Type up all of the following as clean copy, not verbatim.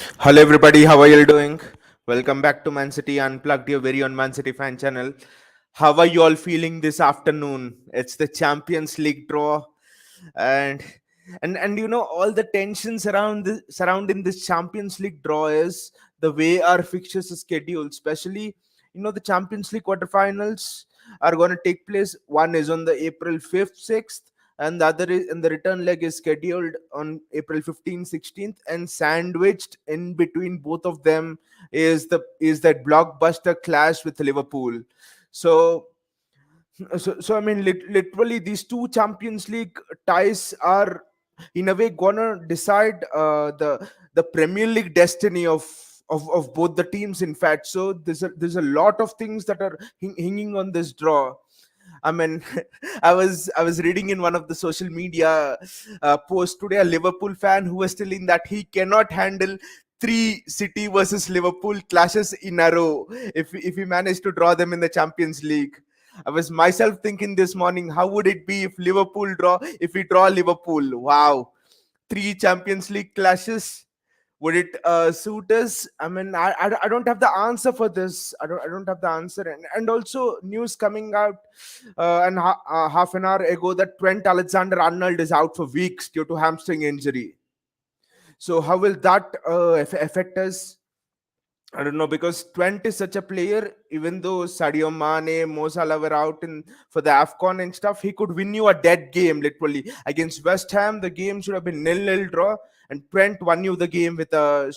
Hello, everybody. How are you doing? Welcome back to Man City Unplugged, your very own Man City fan channel. How are you all feeling this afternoon? It's the Champions League draw, and all the tensions surrounding this Champions League draw is the way our fixtures are scheduled. Especially, the Champions League quarterfinals are going to take place. One is on the April 5th, 6th, and the other is, and the return leg is scheduled on April 15th, 16th, and sandwiched in between both of them is that blockbuster clash with Liverpool. So I mean, literally, these two Champions League ties are, in a way, gonna decide the Premier League destiny of both the teams. In fact, so there's a lot of things that are hanging on this draw. I mean, I was reading in one of the social media posts today a Liverpool fan who was telling that he cannot handle three City versus Liverpool clashes in a row if he managed to draw them in the Champions League. I was myself thinking this morning, how would it be if we draw Liverpool? Wow, three Champions League clashes. Would it suit us? I mean, I don't have the answer for this. I don't have the answer. And also news coming out half an hour ago that Trent Alexander-Arnold is out for weeks due to hamstring injury. So how will that affect us? I don't know, because Trent is such a player. Even though Sadio Mane, Mo Salah were out in for the Afcon and stuff, he could win you a dead game literally against West Ham. The game should have been nil-nil draw, and Trent won you the game with a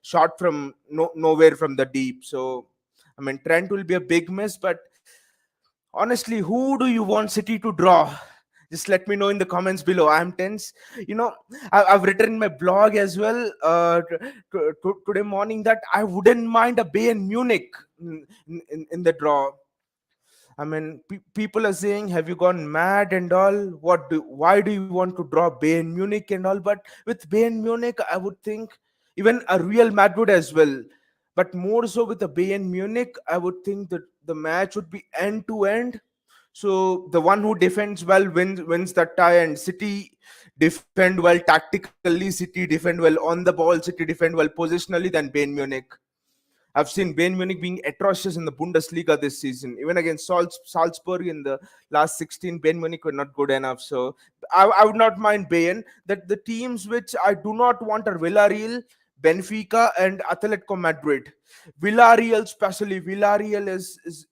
shot from nowhere from the deep. So I mean, Trent will be a big miss, but honestly, who do you want City to draw? Just let me know in the comments below. I'm tense. I've written in my blog as well today morning that I wouldn't mind a Bayern Munich in the draw. I mean, people are saying, "Have you gone mad and all? Why do you want to draw Bayern Munich and all?" But with Bayern Munich, I would think even a Real Madrid as well. But more so with the Bayern Munich, I would think that the match would be end to end. So the one who defends well wins that tie, and City defend well tactically. City defend well on the ball. City defend well positionally than Bayern Munich. I've seen Bayern Munich being atrocious in the Bundesliga this season. Even against Salzburg in the last 16, Bayern Munich were not good enough. So I would not mind Bayern. That the teams which I do not want are Villarreal, Benfica, and Atletico Madrid. Villarreal, especially Villarreal, is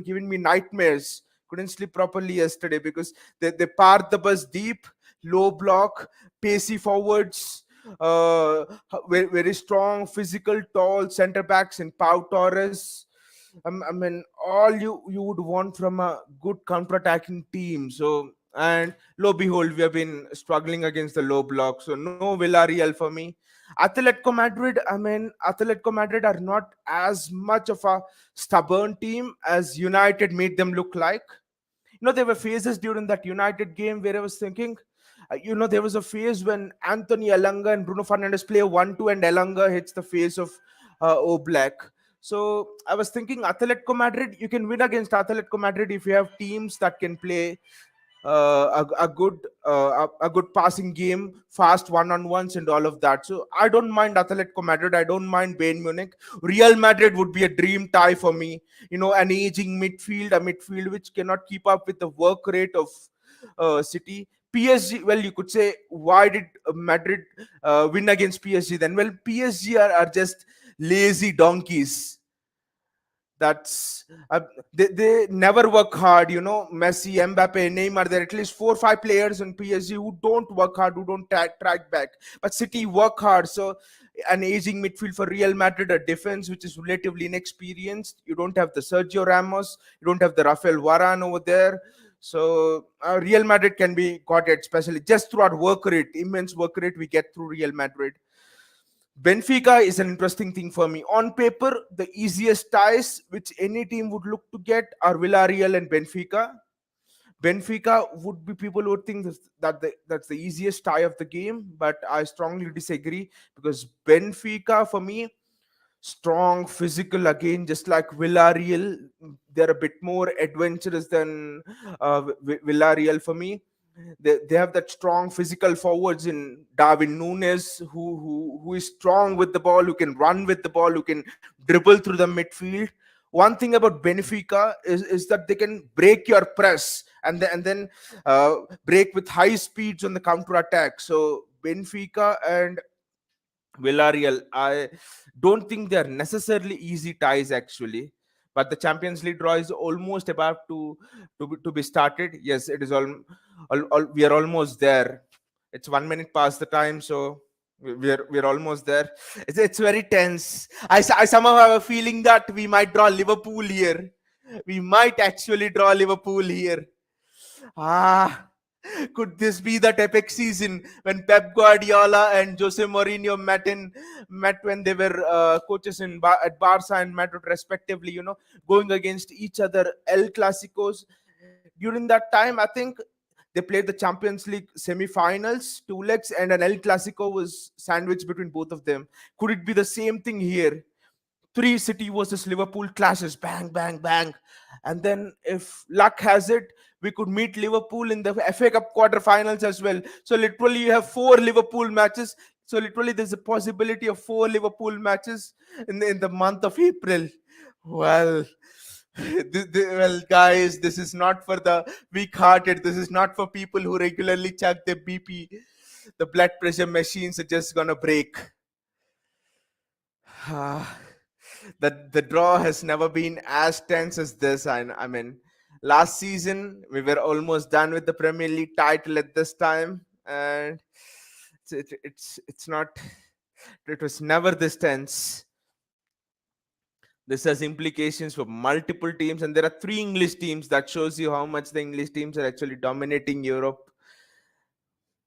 giving me nightmares. Couldn't sleep properly yesterday because they park the bus deep, low block, pacey forwards, uh, very strong, physical, tall center backs in Pau Torres. I mean, all you would want from a good counter-attacking team. So, and lo behold, we have been struggling against the low block. So no Villarreal for me. Atletico Madrid. I mean, Atletico Madrid are not as much of a stubborn team as United made them look like. There were phases during that United game where I was thinking, there was a phase when Anthony Elanga and Bruno Fernandes play 1-2 and Elanga hits the face of Oblak. So I was thinking Atletico Madrid, you can win against Atletico Madrid if you have teams that can play a good passing game, fast one-on-ones and all of that. So I don't mind Atletico Madrid. I don't mind Bayern Munich. Real Madrid would be a dream tie for me. An aging midfield, a midfield which cannot keep up with the work rate of City. PSG, well, you could say, why did Madrid win against PSG then? Well, PSG are just lazy donkeys. That's they never work hard. Messi, Mbappe, Neymar. There are at least 4 or 5 players in PSG who don't work hard, who don't track back. But City work hard. So an aging midfield for Real Madrid, a defense which is relatively inexperienced. You don't have the Sergio Ramos. You don't have the Rafael Varane over there. So Real Madrid can be got it, especially just through our work rate, immense work rate we get through Real Madrid. Benfica is an interesting thing for me. On paper, the easiest ties which any team would look to get are Villarreal and Benfica. Benfica would be people would think that's the easiest tie of the game, but I strongly disagree because Benfica for me strong, physical again, just like Villarreal. They're a bit more adventurous than Villarreal for me. They have that strong physical forwards in Darwin Nunes, who is strong with the ball, who can run with the ball, who can dribble through the midfield. One thing about Benfica is that they can break your press and then break with high speeds on the counter attack. So Benfica and Villarreal, I don't think they are necessarily easy ties actually. But the Champions League draw is almost about to be started. Yes, it is all we are almost there. It's 1 minute past the time, so we're almost there. It's very tense. I somehow have a feeling that we might draw Liverpool here. We might actually draw Liverpool here. Ah, could this be that epic season when Pep Guardiola and Jose Mourinho met when they were coaches at Barca and Madrid respectively? Going against each other, El Clasicos. During that time, I think they played the Champions League semi-finals, two legs, and an El Clasico was sandwiched between both of them. Could it be the same thing here? Three City versus Liverpool clashes, bang, bang, bang. And then, if luck has it, we could meet Liverpool in the FA Cup quarterfinals as well. So, literally, you have four Liverpool matches. So, literally, there's a possibility of four Liverpool matches in the month of April. Well, well, guys, this is not for the weak-hearted. This is not for people who regularly check their BP. The blood pressure machines are just gonna break. The draw has never been as tense as this. I mean, last season we were almost done with the Premier League title at this time, and it's not. It was never this tense. This has implications for multiple teams, and there are three English teams. That shows you how much the English teams are actually dominating Europe.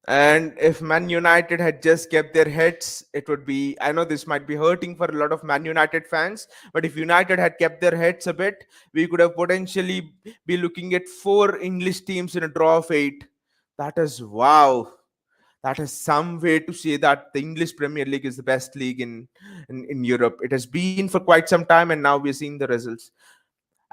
And if Man United had just kept their heads, it would be. I know this might be hurting for a lot of Man United fans, but if United had kept their heads a bit, we could have potentially be looking at four English teams in a draw of eight. That is wow. That is some way to say that the English Premier League is the best league in Europe. It has been for quite some time, and now we're seeing the results.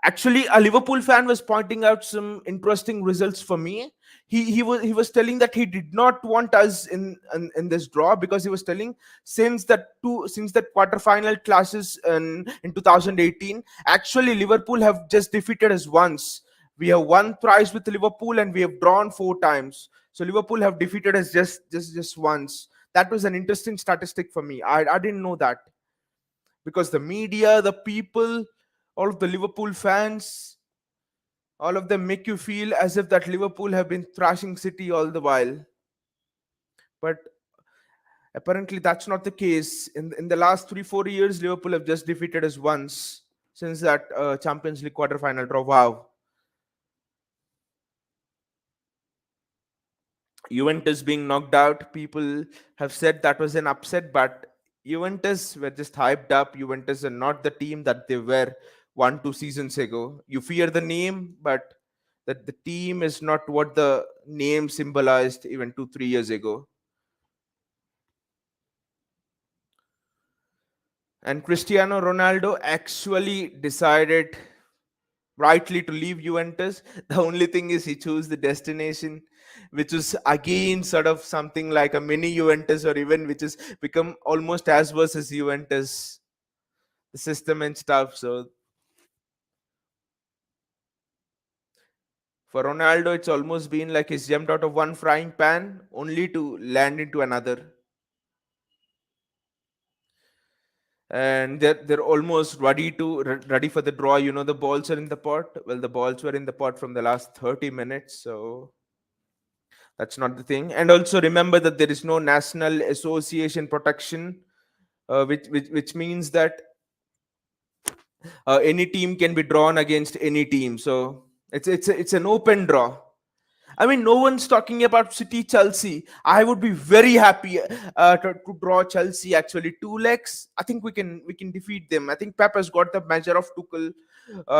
Actually, a Liverpool fan was pointing out some interesting results for me. He was telling that he did not want us in this draw, because he was telling, since that quarterfinal clashes in 2018, actually Liverpool have just defeated us once. We have won thrice with Liverpool and we have drawn four times. So Liverpool have defeated us just once. That was an interesting statistic for me. I didn't know that, because the media, the people, all of the Liverpool fans, all of them make you feel as if that Liverpool have been thrashing City all the while. But apparently that's not the case. In the last 3-4 years, Liverpool have just defeated us once since that Champions League quarterfinal draw. Wow. Juventus being knocked out, people have said that was an upset, but Juventus were just hyped up. Juventus are not the team that they were 1-2 seasons ago. You fear the name, but that the team is not what the name symbolized even 2-3 years ago. And Cristiano Ronaldo actually decided rightly to leave Juventus. The only thing is he chose the destination, which is again sort of something like a mini Juventus, or even which has become almost as worse as Juventus, the system and stuff. So for Ronaldo, it's almost been like he's jumped out of one frying pan only to land into another. And they're almost ready for the draw. The balls are in the pot. Well, the balls were in the pot from the last 30 minutes, so that's not the thing. And also remember that there is no national association protection, which means that any team can be drawn against any team. So it's an open draw. I mean, no one's talking about City Chelsea. I would be very happy to draw Chelsea. Actually, two legs. I think we can defeat them. I think Pep has got the measure of Tuchel.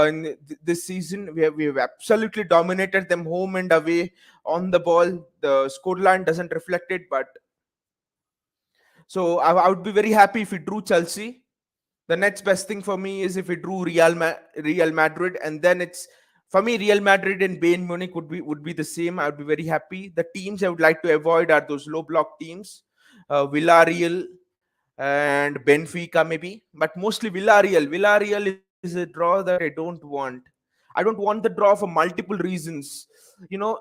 In this season, we have absolutely dominated them home and away on the ball. The scoreline doesn't reflect it, but so I would be very happy if we drew Chelsea. The next best thing for me is if we drew Real Madrid, and then it's For me, Real Madrid and Bayern Munich would be the same. I would be very happy. The teams I would like to avoid are those low block teams, Villarreal and Benfica maybe, but mostly Villarreal. Villarreal is a draw that I don't want. I don't want the draw for multiple reasons.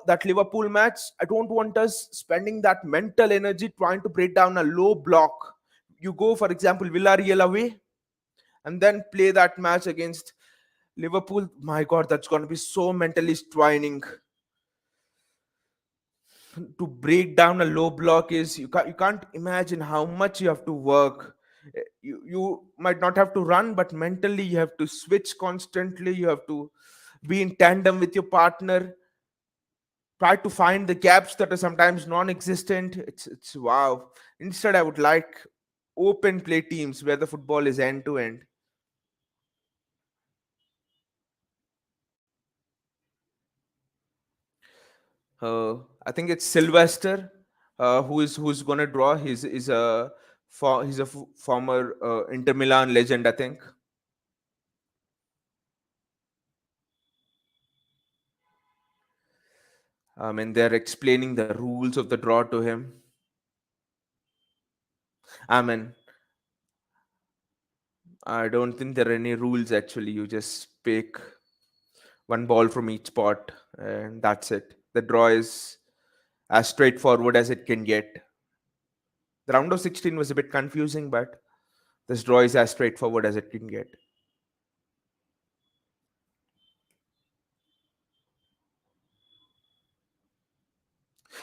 That Liverpool match, I don't want us spending that mental energy trying to break down a low block. You go, for example, Villarreal away and then play that match against Liverpool. My God, that's going to be so mentally straining. To break down a low block is you can't imagine how much you have to work. You might not have to run, but mentally you have to switch constantly. You have to be in tandem with your partner, try to find the gaps that are sometimes non-existent. It's wow. Instead, I would like open play teams where the football is end to end. I think it's Sylvester, who's gonna draw. He's a former Inter Milan legend, I think. And they're explaining the rules of the draw to him. I mean, I don't think there are any rules actually. You just pick one ball from each spot, and that's it. The draw is as straightforward as it can get. The round of 16 was a bit confusing, but this draw is as straightforward as it can get.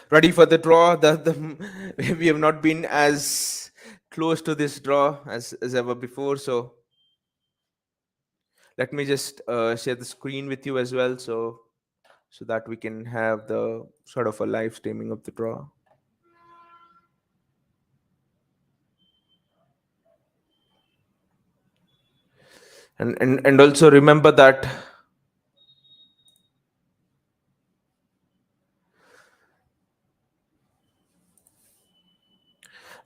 Ready for the draw. We have not been as close to this draw as ever before. So let me just share the screen with you as well, so that we can have the sort of a live streaming of the draw. And also remember that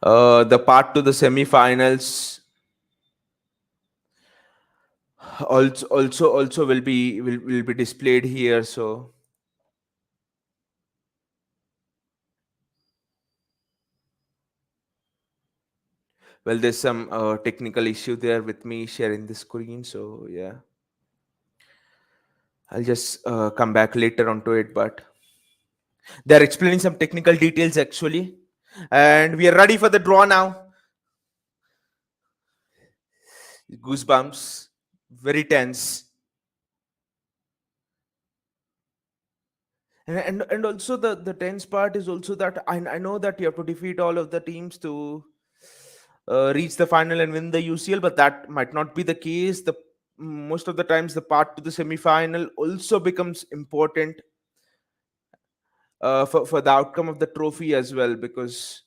the part to the semi-finals also will be displayed here. So well, there's some technical issue there with me sharing the screen. So yeah, I'll just come back later onto it, but they're explaining some technical details actually, and we are ready for the draw now. Goosebumps, very tense. And also the tense part is also that I know that you have to defeat all of the teams to reach the final and win the UCL, but that might not be the case. The Most of the times the part to the semi-final also becomes important for the outcome of the trophy as well, because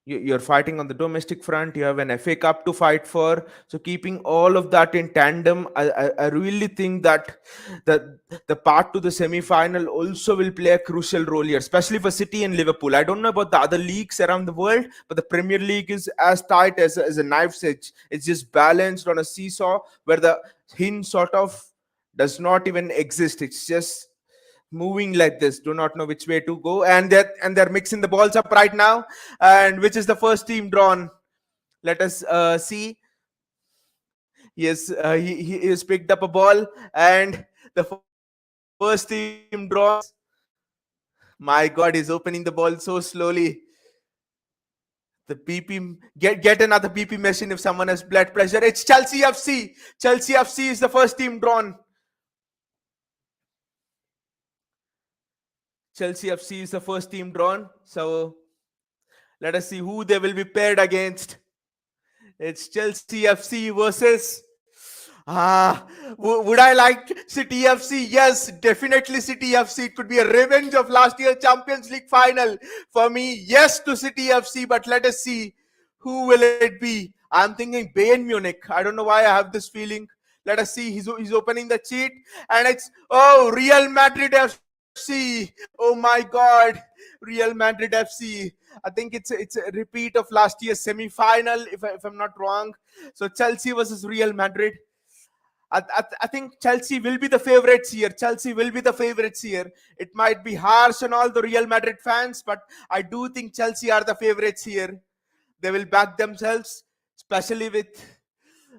you're fighting on the domestic front. You have an FA Cup to fight for. So keeping all of that in tandem, I really think that the part to the semi-final also will play a crucial role here, especially for City and Liverpool. I don't know about the other leagues around the world, but the Premier League is as tight as a knife's edge. It's just balanced on a seesaw where the hinge sort of does not even exist. It's just moving like this, do not know which way to go, and they're mixing the balls up right now. And which is the first team drawn? Let us see. Yes, he has picked up a ball, and the first team drawn is, my God, he's opening the ball so slowly. The BP, get another BP machine if someone has blood pressure. It's Chelsea FC. Chelsea FC is the first team drawn. Chelsea FC is the first team drawn. So let us see who they will be paired against. It's Chelsea FC versus. Would I like City FC? Yes, definitely City FC. It could be a revenge of last year's Champions League final. For me, yes to City FC, but let us see who will it be. I'm thinking Bayern Munich. I don't know why I have this feeling. Let us see. He's opening the cheat, and it's Real Madrid FC. Oh my God, Real Madrid FC. I think it's a repeat of last year's semi-final, if I'm not wrong. So Chelsea versus Real Madrid. I think Chelsea will be the favorites here. Chelsea will be the favorites here. It might be harsh on all the Real Madrid fans, but I do think Chelsea are the favorites here. They will back themselves, especially with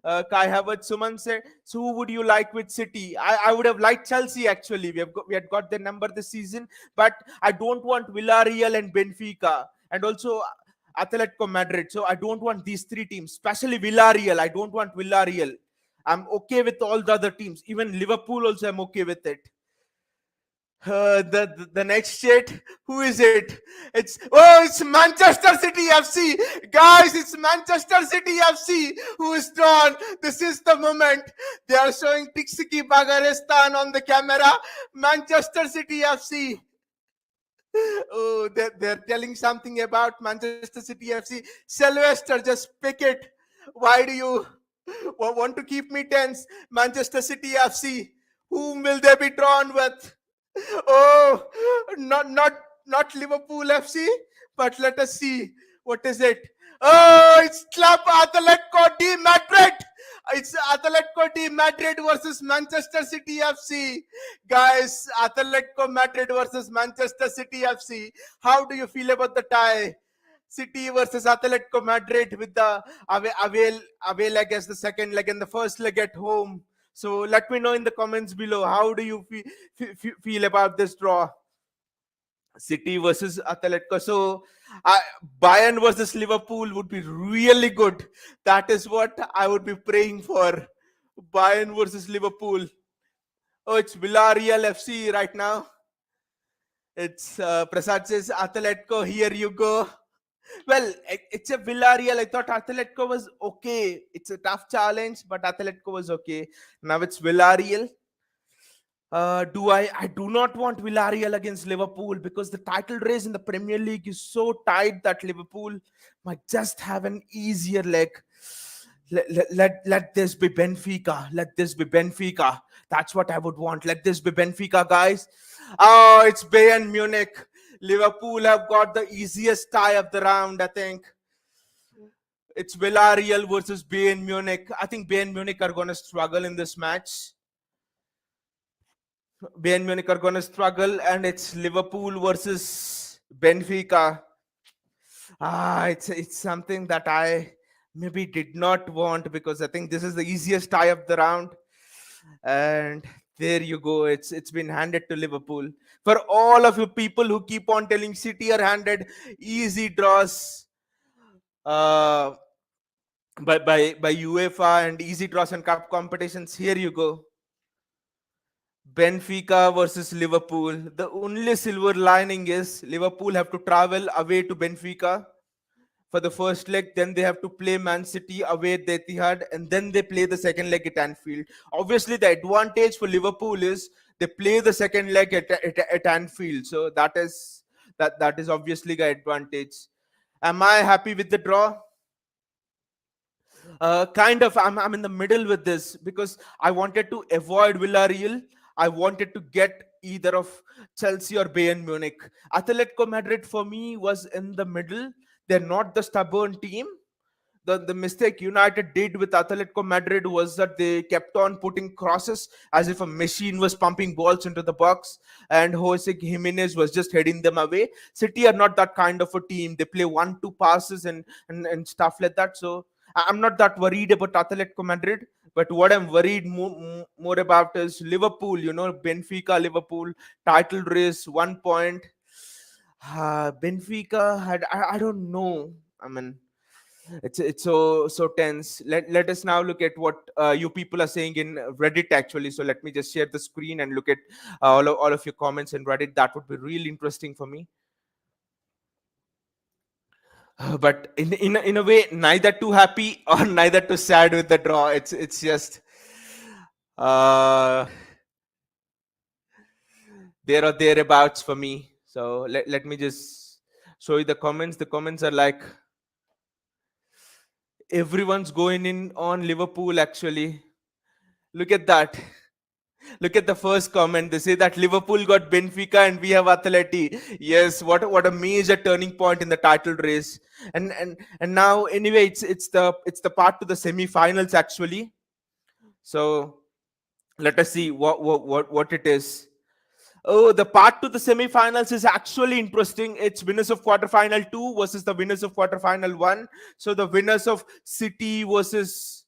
Kai Havertz. Suman said, so who would you like with City? I would have liked Chelsea actually. We had got their number this season, but I don't want Villarreal and Benfica, and also Atletico Madrid. So I don't want these three teams, especially Villarreal. I don't want Villarreal. I'm okay with all the other teams. Even Liverpool also, I'm okay with it. The next shit, who is it? It's Manchester City FC, guys. It's Manchester City FC who is drawn. This is the moment. They are showing Tixiki Bagarestan on the camera. Manchester City FC. Oh, they're telling something about Manchester City FC. Sylvester, just pick it. Why do you want to keep me tense? Manchester City FC. Whom will they be drawn with? Oh, not Liverpool FC, but let us see. What is it? Oh, it's Club Atletico de Madrid. It's Atletico de Madrid versus Manchester City FC. Guys, Atletico Madrid versus Manchester City FC. How do you feel about the tie? City versus Atletico Madrid with the away leg as the second leg and the first leg at home. So let me know in the comments below. How do you feel about this draw? City versus Atletico. So Bayern versus Liverpool would be really good. That is what I would be praying for. Bayern versus Liverpool. Oh, it's Villarreal FC right now. It's Prasad says Atletico. Here you go. Well, it's a Villarreal. I thought Atletico was okay. It's a tough challenge, but Atletico was okay. Now it's Villarreal. I do not want Villarreal against Liverpool because the title race in the Premier League is so tight that Liverpool might just have an easier leg. Let this be Benfica. Let this be Benfica. That's what I would want. Let this be Benfica, guys. Oh, it's Bayern Munich. Liverpool have got the easiest tie of the round, I think. It's Villarreal versus Bayern Munich. I think Bayern Munich are going to struggle in this match. Bayern Munich are going to struggle, and it's Liverpool versus Benfica. It's something that I maybe did not want because I think this is the easiest tie of the round. And there you go. It's been handed to Liverpool. For all of you people who keep on telling City are handed easy draws by UEFA and easy draws and cup competitions, here you go. Benfica versus Liverpool. The only silver lining is Liverpool have to travel away to Benfica for the first leg, then they have to play Man City away at the Etihad, and then they play the second leg at Anfield. Obviously, the advantage for Liverpool is they play the second leg at Anfield, so that is obviously the advantage. Am I happy with the draw? Kind of. I'm in the middle with this because I wanted to avoid Villarreal. I wanted to get either of Chelsea or Bayern Munich. Atletico Madrid for me was in the middle. They're not the stubborn team. The mistake United did with Atletico Madrid was that they kept on putting crosses as if a machine was pumping balls into the box, and Jose Jimenez was just heading them away. City are not that kind of a team. They play 1-2 passes and stuff like that. So I'm not that worried about Atletico Madrid. But what I'm worried more about is Liverpool. Benfica, Liverpool title race, 1 point. Benfica had I don't know. I mean, it's so tense. Let us now look at what you people are saying in Reddit actually. So let me just share the screen and look at all of your comments in Reddit. That would be really interesting for me. But in a way, neither too happy or neither too sad with the draw. It's just there or thereabouts for me. So let me just show you the comments. The comments are like everyone's going in on Liverpool actually. Look at that. Look at the first comment. They say that Liverpool got Benfica and we have Atleti. Yes, what a major turning point in the title race. And now anyway, it's the part to the semi-finals actually. So Let us see what it is. Oh, the part to the semi-finals is actually interesting. It's winners of quarterfinal 2 versus the winners of quarterfinal 1. So the winners of City versus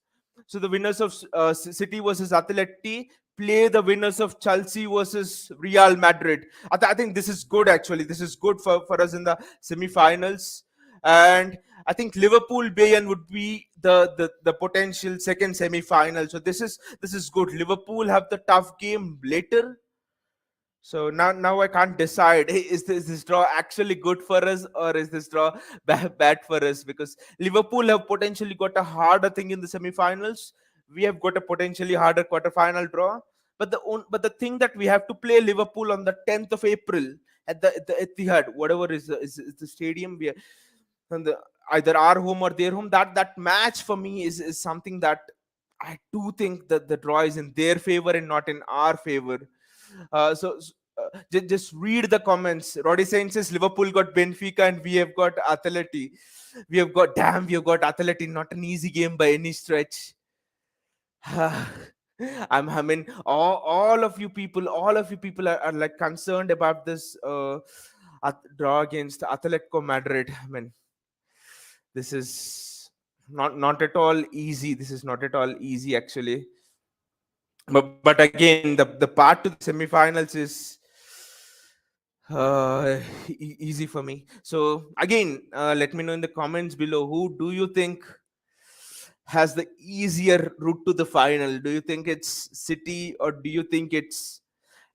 the winners of City versus Atleti play the winners of Chelsea versus Real Madrid. I think this is good actually. This is good for us in the semi-finals. And I think Liverpool Bayern would be the potential second semi-final. So this is good. Liverpool have the tough game later, so now I can't decide. Hey, is this draw actually good for us, or is this draw bad for us? Because Liverpool have potentially got a harder thing in the semi-finals. We have got a potentially harder quarter-final draw. But the thing that we have to play Liverpool on the 10th of April at the Etihad, whatever is the stadium. We are, and either our home or their home. That match for me is something that I do think that the draw is in their favor and not in our favor. Just read the comments. Roddy Saint says Liverpool got Benfica and we have got Atleti. We have got Atleti. Not an easy game by any stretch. I mean, all of you people are like concerned about this draw against Atletico Madrid. I mean, this is not at all easy. This is not at all easy actually. But again, the part to the semifinals is easy for me. So again, let me know in the comments below, who do you think has the easier route to the final? Do you think it's City, or do you think it's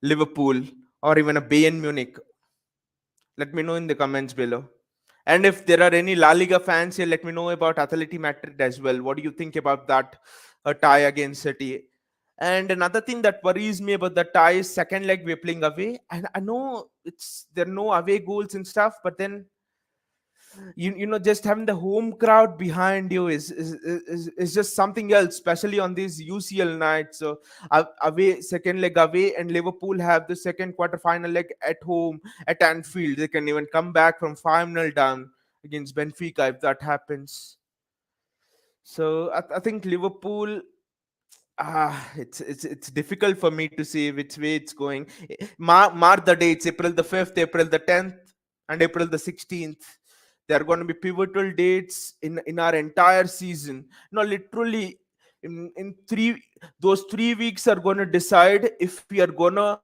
Liverpool, or even a Bayern Munich? Let me know in the comments below. And if there are any La Liga fans here, let me know about Atleti Madrid as well. What do you think about that tie against City? And another thing that worries me about the tie is second leg we're playing away. And I know there are no away goals and stuff, but then just having the home crowd behind you is just something else, especially on these UCL nights. So away, second leg away, and Liverpool have the second quarter-final leg at home at Anfield. They can even come back from 5-0 down against Benfica if that happens. So I think Liverpool. It's difficult for me to see which way it's going. Mark the dates: April the 5th, April the 10th, and April the 16th. They are going to be pivotal dates in our entire season. No, literally, in those 3 weeks are going to decide if we are going to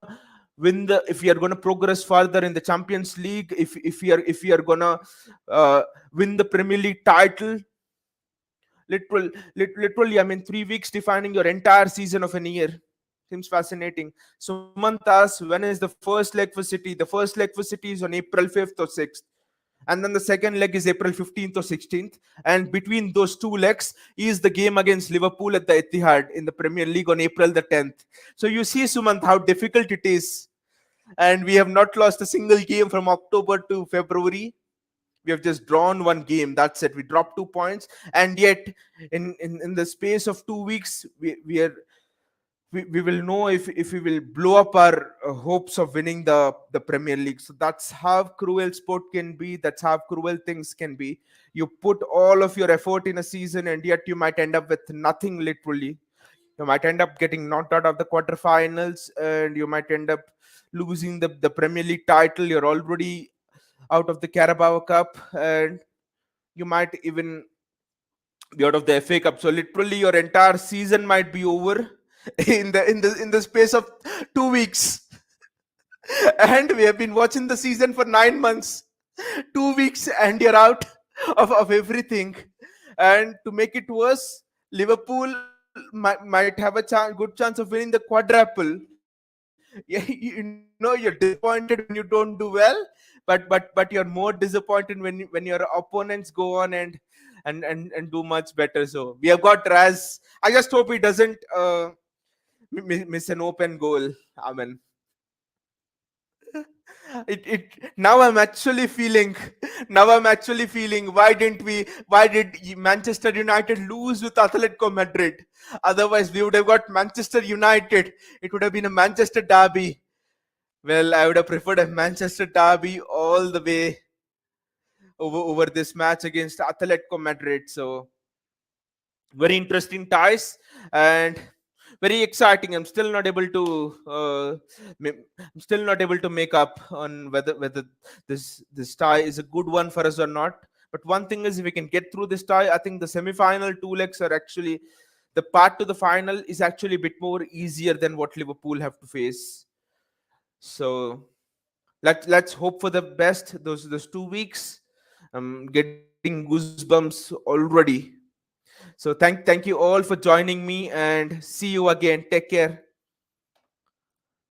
if we are going to progress further in the Champions League, if we are going to win the Premier League title. Literally, I mean, 3 weeks defining your entire season of an year. Seems fascinating. Sumant asks, when is the first leg for City? The first leg for City is on April 5th or 6th. And then the second leg is April 15th or 16th. And between those two legs is the game against Liverpool at the Etihad in the Premier League on April the 10th. So you see, Sumant, how difficult it is. And we have not lost a single game from October to February. We have just drawn one game. That's it. We dropped 2 points, and yet in the space of 2 weeks, we will know if we will blow up our hopes of winning the Premier League. So that's how cruel sport can be. That's how cruel things can be. You put all of your effort in a season, and yet you might end up with nothing. Literally, you might end up getting knocked out of the quarterfinals, and you might end up losing the Premier League title. You're already out of the Carabao Cup, and you might even be out of the FA Cup. So literally, your entire season might be over in the space of 2 weeks. And we have been watching the season for 9 months. 2 weeks, and you're out of everything. And to make it worse, Liverpool might have a good chance of winning the quadruple. Yeah, you're disappointed when you don't do well, but you're more disappointed when your opponents go on and do much better. So we have got Raz. I just hope he doesn't miss an open goal. I mean, it now I'm actually feeling why did Manchester United lose with Atletico Madrid? Otherwise we would have got Manchester United. It would have been a Manchester derby. Well, I would have preferred a Manchester derby all the way over this match against Atletico Madrid. So very interesting ties. And very exciting. I'm still not able to I'm still not able to make up on whether this tie is a good one for us or not. But one thing is, if we can get through this tie, I think the semi-final two legs are actually, the part to the final is actually a bit more easier than what Liverpool have to face. So let's hope for the best. Those 2 weeks, I'm getting goosebumps already. So thank you all for joining me, and see you again. Take care.